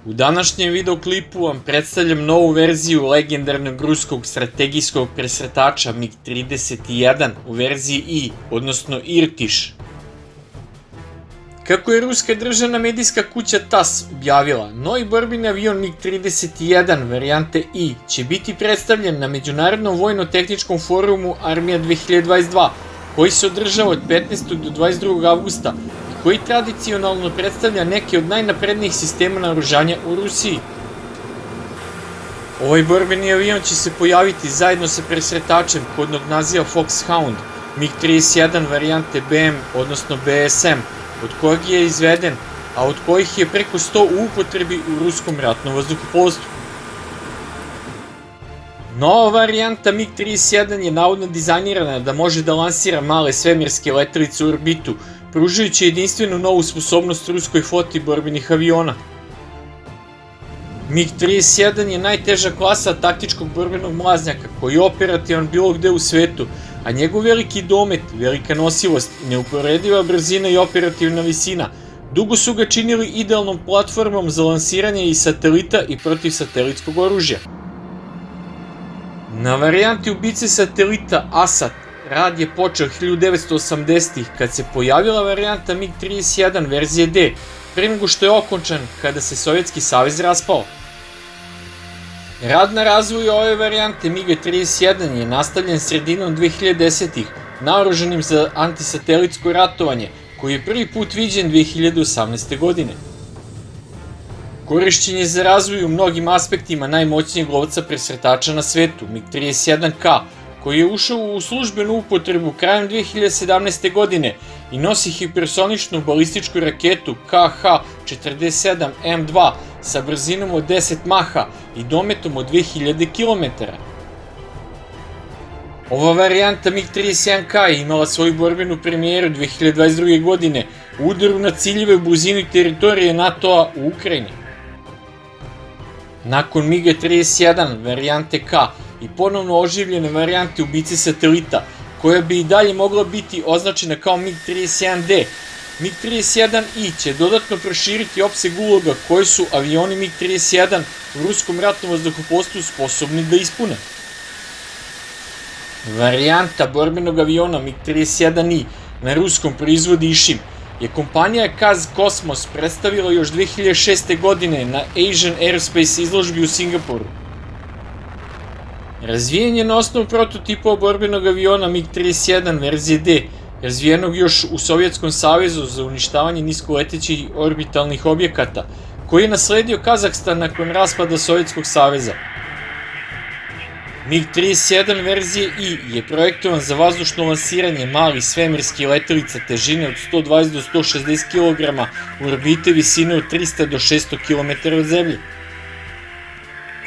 U današnjem videoklipu vam predstavljam novu verziju legendarnog ruskog strategijskog presretača MiG-31 u verziji I, odnosno Irtiš. Kako je ruska državna medijska kuća TASS objavila, novi borbeni avion MiG-31 varijante I će biti predstavljen na Međunarodnom vojno-tehničkom forumu Armija 2022, koji se održava od 15. do 22. avgusta i koji tradicionalno predstavlja neke od najnaprednijih sistema naoružanja u Rusiji. Ovaj borbeni avion će se pojaviti zajedno sa presretačem kodnog naziva Foxhound MiG-31 varijante BM, odnosno BSM, od kojeg je izveden, a od kojih je preko 100 u upotrebi u ruskom ratnom vazduhoplovstvu. Nova varijanta MiG-31 je navodno dizajnirana da može da lansira male svemirske letelice u orbitu, pružajući jedinstvenu novu sposobnost ruskoj floti borbenih aviona. MiG-31 je najteža klasa taktičkog borbenog mlaznjaka koji je operativan bilo gde u svetu, a njegov veliki domet, velika nosivost, neuporediva brzina i operativna visina dugo su ga činili idealnom platformom za lansiranje i satelita i protivsatelitskog oružja. Na varijanti ubice satelita ASAT rad je počeo 1980-ih kad se pojavila varijanta MiG-31 verzije D, pre nego što je okončan kada se Sovjetski savez raspao. Rad na razvoju ove varijante MiG-31 je nastavljen sredinom 2010-ih, naoružanim za antisatelitsko ratovanje, koji je prvi put viđen 2018. godine. Korišćen je za razvoj u mnogim aspektima najmoćnijeg lovca presretača na svetu, MiG-31K, koji je ušao u službenu upotrebu krajem 2017. godine i nosi hipersoničnu balističku raketu KH-47M2 sa brzinom od 10 maha i dometom od 2000 km. Ova varijanta MiG-31K je imala svoju borbenu premijeru 2022. godine u udaru na ciljeve u blizini teritorije NATO-a u Ukrajini. Nakon MiG-31 varijante K i ponovno oživljene varijante ubice satelita, koja bi i dalje mogla biti označena kao MiG-31D, MiG-31I će dodatno proširiti opseg uloga koje su avioni MiG-31 u ruskom ratnom vazduhoplovstvu sposobni da ispune. Varijanta borbenog aviona MiG-31I na ruskom proizvodi Išim je kompanija KAZ Kosmos predstavila još 2006. godine na Asian Aerospace izložbi u Singapuru. Razvijen je na osnovu prototipa borbenog aviona MiG-31 verzije D, razvijenog još u Sovjetskom savezu za uništavanje niskoletećih orbitalnih objekata, koji je nasledio Kazahstan nakon raspada Sovjetskog saveza. MiG-31 verzije I je projektovan za vazdušno lansiranje malih svemirskih letelica težine od 120 do 160 kg u orbite visine od 300 do 600 km od zemlje.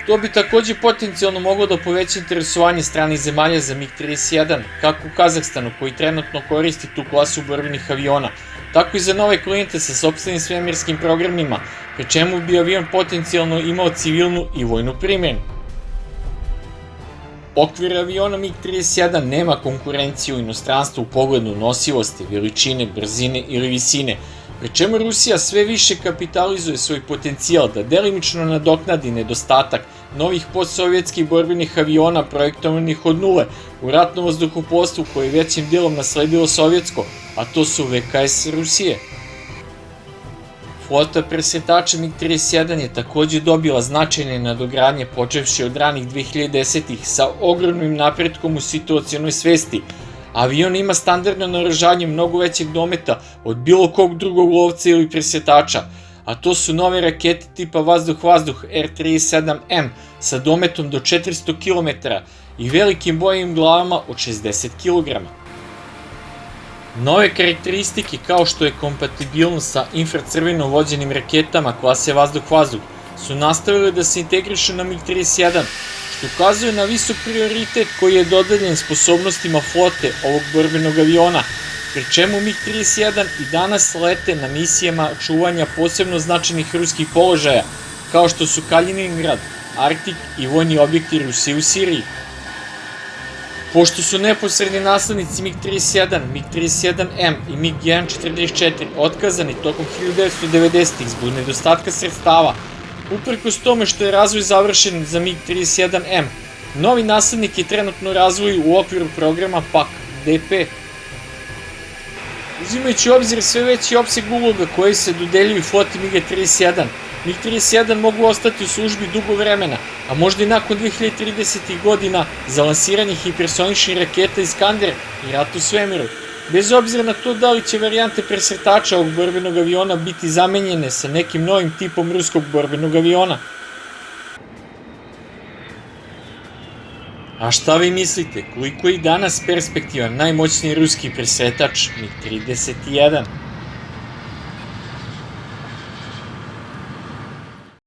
To bi takođe potencijalno moglo da poveća interesovanje stranih zemalja za MiG-31, kako u Kazahstanu koji trenutno koristi tu klasu borbenih aviona, tako i za nove klijente sa sopstvenim svemirskim programima, pri čemu bi avion potencijalno imao civilnu i vojnu primjenu. Okvir aviona MiG-31 nema konkurenciju u inostranstvu u pogledu nosivosti, veličine, brzine ili visine, pri čemu Rusija sve više kapitalizuje svoj potencijal da delimično nadoknadi nedostatak novih postsovjetskih borbenih aviona projektovanih od nule u ratnom vazduhoplovstvu koje je većim delom nasledilo sovjetsko, a to su VKS Rusije. Flota presretača MiG-31 je takođe dobila značajne nadogradnje počevši od ranih 2010-ih sa ogromnim napretkom u situacionoj svesti. Avion ima standardno naoružanje mnogo većeg dometa od bilo kog drugog lovca ili presretača, a to su nove rakete tipa vazduh-vazduh R-37M sa dometom do 400 km i velikim bojnim glavama od 60 kg. Nove karakteristike kao što je kompatibilnost sa infracrveno vođenim raketama klase vazduh-vazduh su nastavile da se integrišu na MiG-31, što ukazuje na visok prioritet koji je dodeljen sposobnostima flote ovog borbenog aviona, pri čemu MiG-31 i danas lete na misijama čuvanja posebno značajnih ruskih položaja, kao što su Kaliningrad, Arktik i vojni objekti Rusije u Siriji. Pošto su neposredni naslednici MiG-31, MiG-31M i MiG-144 otkazani tokom 1990-ih zbog nedostatka sredstava, Uprkos tome što je razvoj završen za MiG-31M, novi naslednik je trenutno u razvoju u okviru programa PAK-DP. Uzimajući u obzir sve veći opseg uloga koji se dodeljuju floti MiG-31, MiG-31 mogu ostati u službi dugo vremena, a možda i nakon 2030. godina za lansiranje hipersoničnih raketa Iskander i rat u svemiru, bez obzira na to da li će varijante presretača ovog borbenog aviona biti zamenjene sa nekim novim tipom ruskog borbenog aviona. A šta vi mislite, koliko je i danas perspektivan najmoćniji ruski presretač MiG-31?